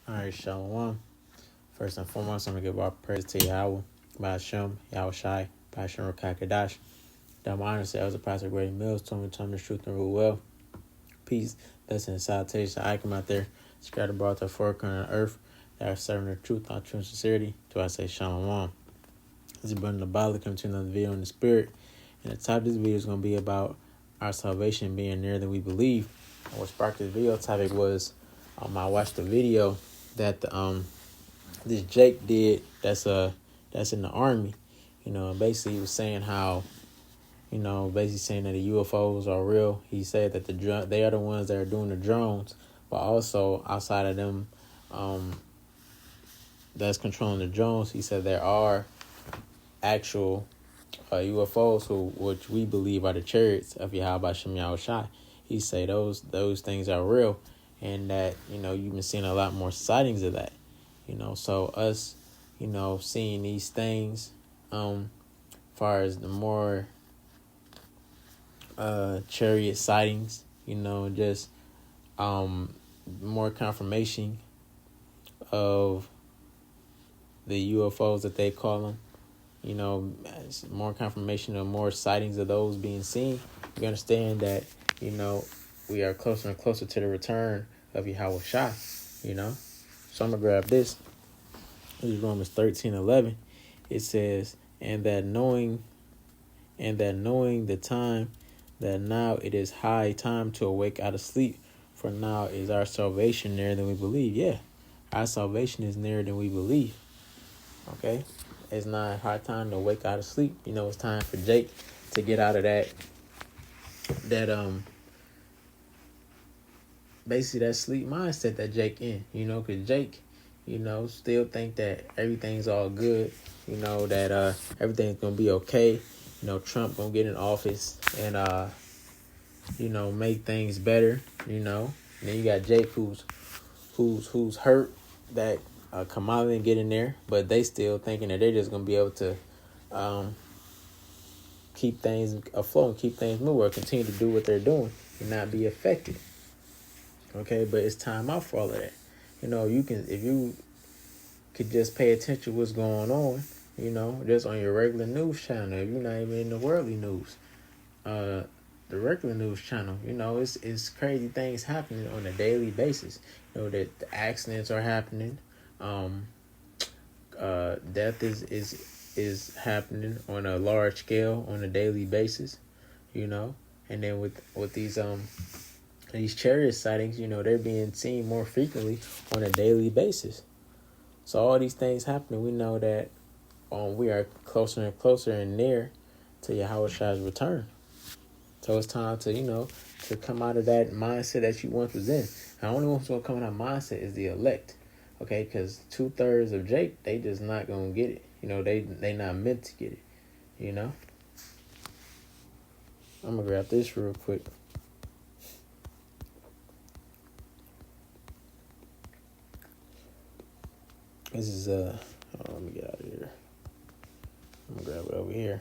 All right, Shalom. First and foremost, I'm going to give our praise to Yahweh, Ba'ashem, Yahweh Shai, Ba'ashem Rakakadash. That my honor says, the Pastor Grady Mills, told me time, truth, and rule well. Peace, blessing, and salutation. I come out there, scattered abroad to the four corners of the earth, that are serving the truth, not true and sincerity. Do I say Shalom? This is Brother Nabala coming to another video in the spirit. And the top of this video is going to be about our salvation being nearer than we believe. And what sparked this video topic was I watched the video that this Jake did that's in the army, and basically he was saying how, basically saying that the UFOs are real. He said that they are the ones that are doing the drones, but also outside of them, that's controlling the drones. He said there are actual UFOs which we believe are the chariots of Yahweh Shem Yahweh Shai. He say those things are real, and that you've been seeing a lot more sightings of that. So us, seeing these things, far as the more chariot sightings, just more confirmation of the UFOs that they call them. More confirmation of more sightings of those being seen. You understand that, we are closer and closer to the return of Yahweh Shai, So I'm going to grab this. This is Romans 13:11. It says, and that knowing the time, that now it is high time to awake out of sleep, for now is our salvation nearer than we believe. Yeah, our salvation is nearer than we believe. Okay? It's not a hard time to wake out of sleep. It's time for Jake to get out of that basically that sleep mindset that Jake in, because Jake, still think that everything's all good, that everything's gonna be okay, Trump gonna get in office and make things better, and then you got Jake who's hurt that Kamala didn't get in there, but they still thinking that they're just gonna be able to keep things afloat and keep things moving, or continue to do what they're doing and not be affected. Okay, but it's time out for all of that. If you could just pay attention to what's going on, just on your regular news channel. If you're not even in the worldly news, the regular news channel, it's crazy things happening on a daily basis. That the accidents are happening, death is happening on a large scale on a daily basis, and then with these chariot sightings, they're being seen more frequently on a daily basis. So all these things happening, we know that we are closer and closer and near to Yahweh Shai's return. So it's time to, to come out of that mindset that you once was in. The only ones who are coming out of mindset is the elect. Okay, because 2/3 of Jake, they just not going to get it. They not meant to get it, I'm going to grab this real quick. This is, let me get out of here. I'm going to grab it over here.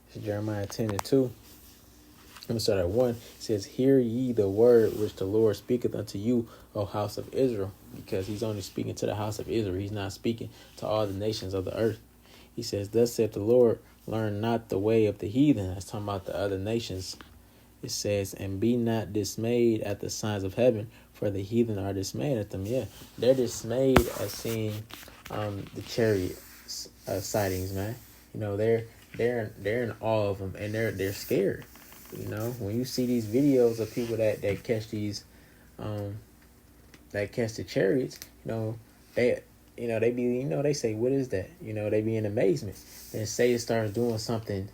This is Jeremiah 10:2. I'm going to start at 1. It says, hear ye the word which the Lord speaketh unto you, O house of Israel. Because he's only speaking to the house of Israel. He's not speaking to all the nations of the earth. He says, thus saith the Lord, learn not the way of the heathen. That's talking about the other nations. It says, and be not dismayed at the signs of heaven, for the heathen are dismayed at them. Yeah, they're dismayed at seeing the chariot sightings, man. They're in awe of them, and they're scared. When you see these videos of people that catch these that catch the chariots, they they say, what is that? They be in amazement. Then say it starts doing something,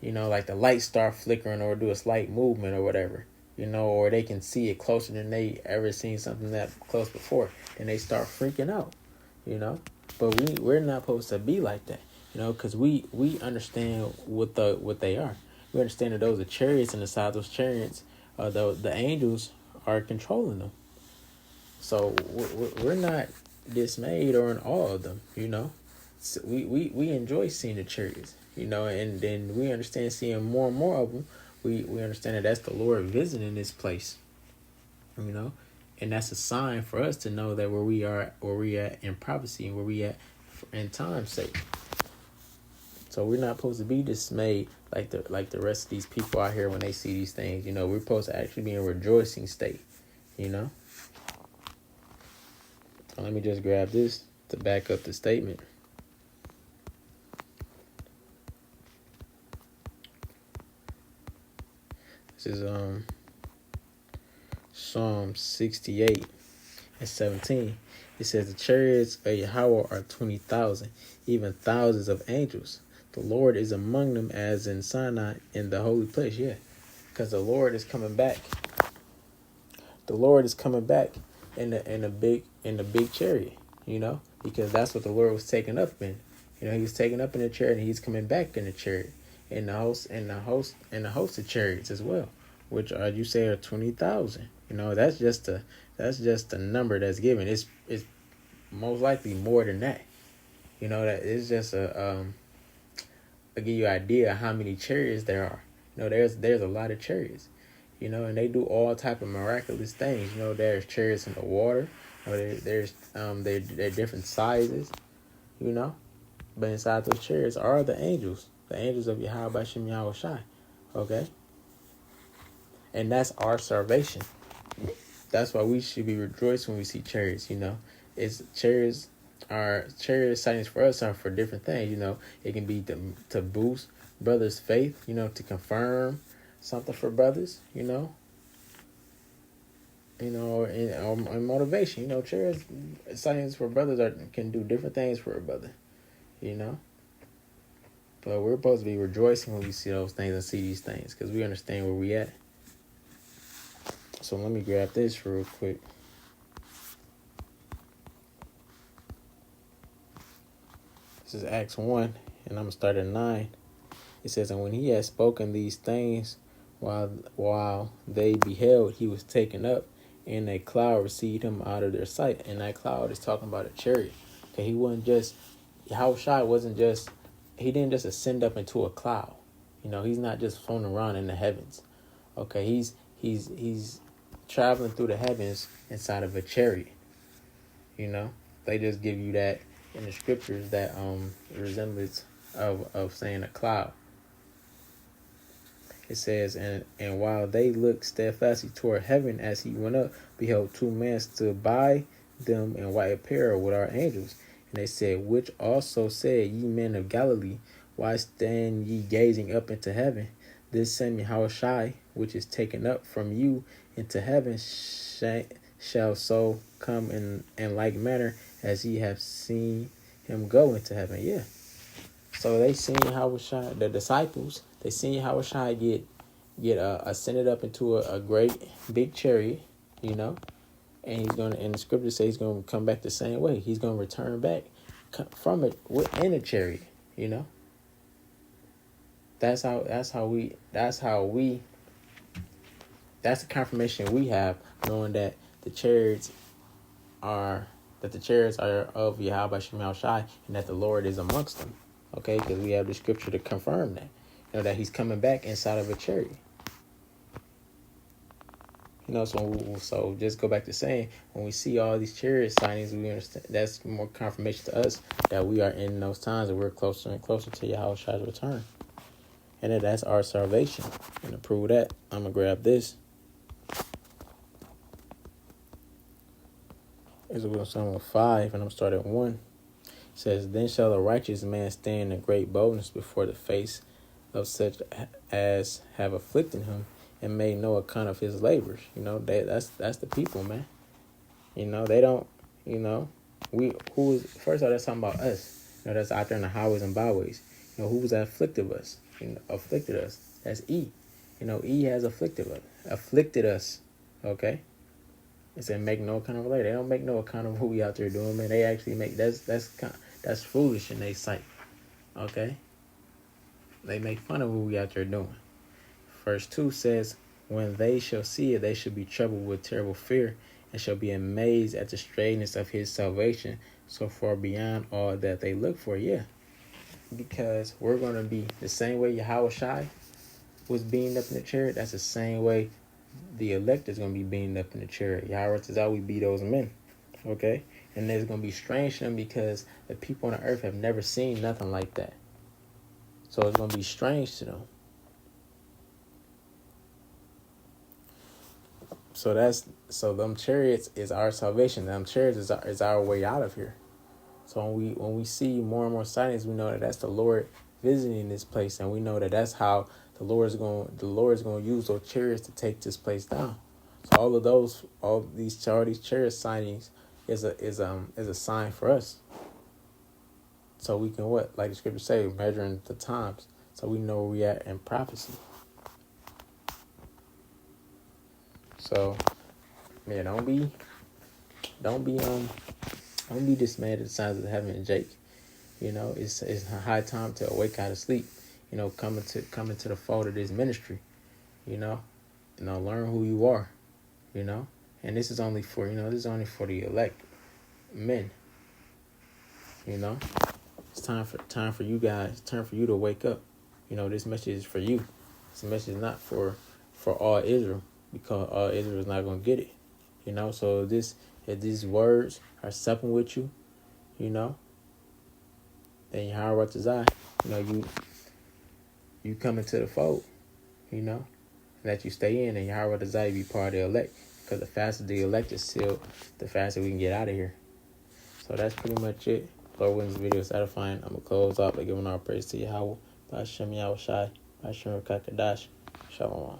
like the lights start flickering or do a slight movement or whatever, or they can see it closer than they ever seen something that close before, and they start freaking out, But we're not supposed to be like that, because we understand what they are. We understand that those are chariots, and the side of those chariots, the angels are controlling them. So we're not dismayed or in awe of them, So we enjoy seeing the chariots, and then we understand seeing more and more of them. We understand that that's the Lord visiting this place. you know, and that's a sign for us to know that where we at in prophecy and where we at in time's sake. So we're not supposed to be dismayed like the rest of these people out here when they see these things. You know, we're supposed to actually be in a rejoicing state. You know. So let me just grab this to back up the statement. This is Psalm 68 and 17. It says, the chariots of Yahweh are 20,000, even thousands of angels. The Lord is among them as in Sinai in the holy place. Yeah, because the Lord is coming back. The Lord is coming back in the big chariot, you know, because that's what the Lord was taken up in. You know, he was taken up in the chariot and he's coming back in the chariot. And the host of chariots as well, which you say are 20,000. You know, that's just a number that's given. It's most likely more than that. You know, that it's just to give you an idea of how many chariots there are. You know, there's a lot of chariots. You know, and they do all type of miraculous things. You know, there's chariots in the water. You know, they're different sizes. You know, but inside those chariots are the angels of Yahweh Bashem Yahweh Shai. Okay, and that's our salvation. That's why we should be rejoiced when we see chariots. You know, it's chariots. Our chariot sightings for us are for different things. You know, it can be to boost brothers' faith. You know, to confirm something for brothers. You know, and motivation. You know, chariot sightings for brothers can do different things for a brother. You know, but we're supposed to be rejoicing when we see those things and see these things because we understand where we at. So let me grab this real quick. This is Acts 1, and I'm going to start at 9. It says, and when he had spoken these things, while they beheld, he was taken up, and a cloud received him out of their sight. And that cloud is talking about a chariot. Okay, he didn't just ascend up into a cloud. You know, he's not just floating around in the heavens. Okay, he's traveling through the heavens inside of a chariot. You know, they just give you that in the scriptures, that resemblance of saying a cloud. It says, and while they looked steadfastly toward heaven as he went up, behold, two men stood by them in white apparel with our angels. And they said, which also said, ye men of Galilee, why stand ye gazing up into heaven? This same Yahushai, which is taken up from you into heaven, shall so come in like manner as ye have seen him go into heaven. Yeah. So they seen Yahushai, the disciples, they seen Yahushai get ascended up into a great big chariot, you know, and he's gonna. And the scripture says he's gonna come back the same way. He's gonna return back from it in a chariot, you know. That's the confirmation we have, knowing that the chariots are of Yahweh Shemel Shai, and that the Lord is amongst them. Okay, because we have the scripture to confirm that. You know, that he's coming back inside of a chariot. You know, so just go back to saying, when we see all these chariot sightings, we understand that's more confirmation to us that we are in those times and we're closer and closer to Yahweh Shai's return. And that's our salvation. And to prove that, I'm going to grab this. It's Psalm 5, and I'm starting at 1. It says, then shall a righteous man stand in great boldness before the face of such as have afflicted him and made no account of his labors. You know, that's the people, man. You know, they don't, you know, first of all, that's talking about us. You know, that's out there in the highways and byways. You know, who was that afflicted us? Afflicted us. That's E. You know, E has afflicted us. Okay. It said make no account of labor. They don't make no account of who we out there doing, man. They actually make that's foolish in their sight. Okay. They make fun of what we out there doing. Verse 2 says, when they shall see it, they shall be troubled with terrible fear, and shall be amazed at the straightness of his salvation, so far beyond all that they look for. Yeah. Because we're going to be the same way Yahweh Shai was being up in the chariot. That's the same way the elect is going to be beamed up in the chariot. Yahweh says, "I will be those men." Okay? And it's going to be strange to them because the people on the earth have never seen nothing like that. So it's going to be strange to them. So them chariots is our salvation. Them chariots is our way out of here. So when we see more and more sightings, we know that that's the Lord visiting this place, and we know that that's how the Lord is going to use those chariots to take this place down. So all these chariot sightings is a sign for us. So we can like the scripture say, measuring the times, so we know where we at in prophecy. So yeah, don't be dismayed at the signs of heaven, and Jake. It's a high time to awake out of sleep. Coming to the fold of this ministry. Learn who you are. And this is only for the elect men. It's time for you guys. Time for you to wake up. This message is for you. This message is not for all Israel, because all Israel is not gonna get it. So if these words are stepping with you, then Yahweh Tazai, you come into the fold, and that you stay in, and Yahweh Tazai be part of the elect. Because the faster the elect is sealed, the faster we can get out of here. So that's pretty much it. Lord willing, this video is edifying. I'm going to close out by giving our praise to Yahweh. By Hashem Yahweh Shai. By Hashem Rakakadash. Shalom.